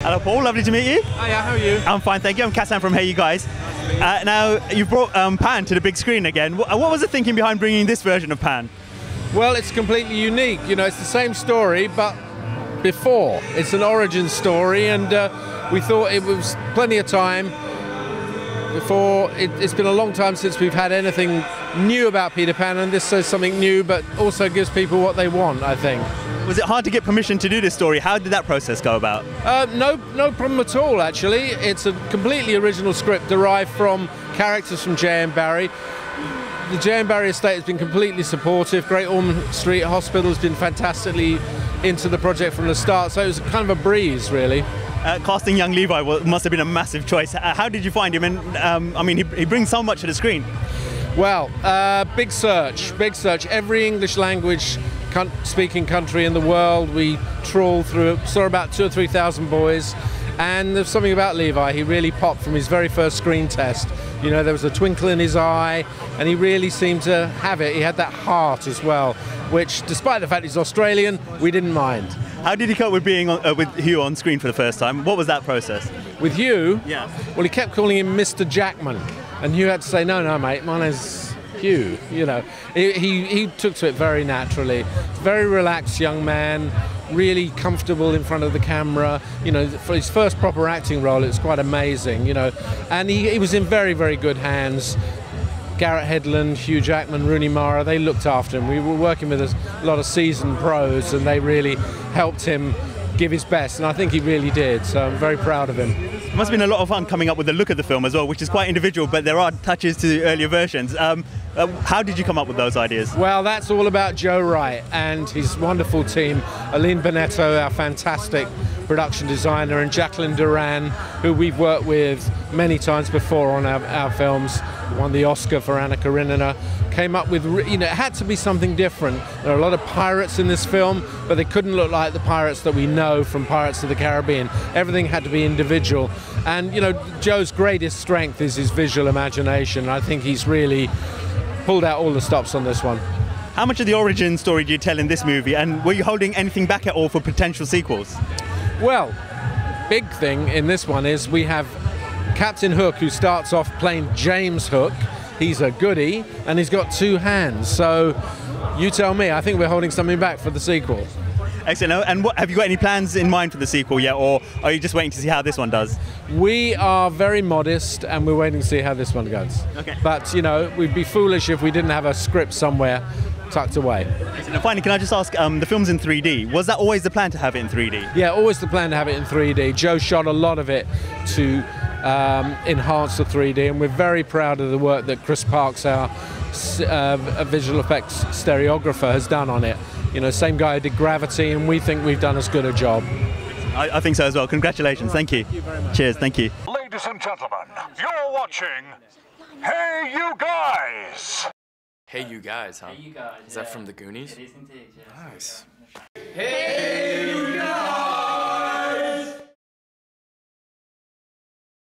Hello Paul, lovely to meet you. Hiya, how are you? I'm fine, thank you. I'm Cassam from HeyUGuys. Now, you've brought Pan to the big screen again. What was the thinking behind bringing this version of Pan? Well, it's completely unique. You know, it's the same story, but before. It's an origin story, and we thought it was plenty of time before. It's been a long time since we've had anything new about Peter Pan, and this says something new, but also gives people what they want, I think. Was it hard to get permission to do this story? How did that process go about? No problem at all, actually. It's a completely original script derived from characters from J.M. Barrie. The J.M. Barrie estate has been completely supportive. Great Ormond Street Hospital has been fantastically into the project from the start, so it was kind of a breeze, really. Casting young Levi must have been a massive choice. How did you find him? And I mean, he brings so much to the screen. Well, big search. Every English language speaking country in the world, we trawled through, saw about 2,000 or 3,000 boys, and there's something about Levi. He really popped from his very first screen test. You know, there was a twinkle in his eye, and he really seemed to have it. He had that heart as well, which, despite the fact he's Australian, we didn't mind. How did he cope with being with Hugh on screen for the first time? What was that process? With Hugh? Yeah. Well, he kept calling him Mr. Jackman, and Hugh had to say, no, mate, my name's Hugh. You know, he took to it very naturally. Very relaxed young man, really comfortable in front of the camera. You know, for his first proper acting role, it was quite amazing. You know, and he was in very, very good hands. Garrett, Hedlund, Hugh Jackman, Rooney, they looked after him. We were working with a lot of seasoned pros, and they really helped him give his best, and I think he really did, so I'm very proud of him. It must have been a lot of fun coming up with the look of the film as well, which is quite individual, but there are touches to the earlier versions. How did you come up with those ideas? Well, that's all about Joe Wright and his wonderful team, Aline Bonetto, our fantastic production designer, and Jacqueline Duran, who we've worked with many times before on our films, won the Oscar for Anna Karenina, came up with, you know, it had to be something different. There are a lot of pirates in this film, but they couldn't look like the pirates that we know from Pirates of the Caribbean. Everything had to be individual. And, you know, Joe's greatest strength is his visual imagination. I think he's really pulled out all the stops on this one. How much of the origin story do you tell in this movie, and were you holding anything back at all for potential sequels? Well, big thing in this one is we have Captain Hook, who starts off playing James Hook. He's a goodie, and he's got two hands. So you tell me. I think we're holding something back for the sequel. Excellent. And have you got any plans in mind for the sequel yet, or are you just waiting to see how this one does? We are very modest, and we're waiting to see how this one goes. Okay. But, you know, we'd be foolish if we didn't have a script somewhere tucked away. And finally, can I just ask, the film's in 3D. Was that always the plan to have it in 3D? Yeah, always the plan to have it in 3D. Joe shot a lot of it to enhance the 3D, and we're very proud of the work that Chris Parks, our visual effects stereographer, has done on it. You know, same guy who did Gravity, and we think we've done as good a job. I think so as well. Congratulations. Thank you. Thank you very much. Cheers. Thank you. Ladies and gentlemen, you're watching Hey You Guys! Hey You Guys, huh? Hey You Guys. Is that from the Goonies? It is indeed, yes. Nice. Hey You Guys!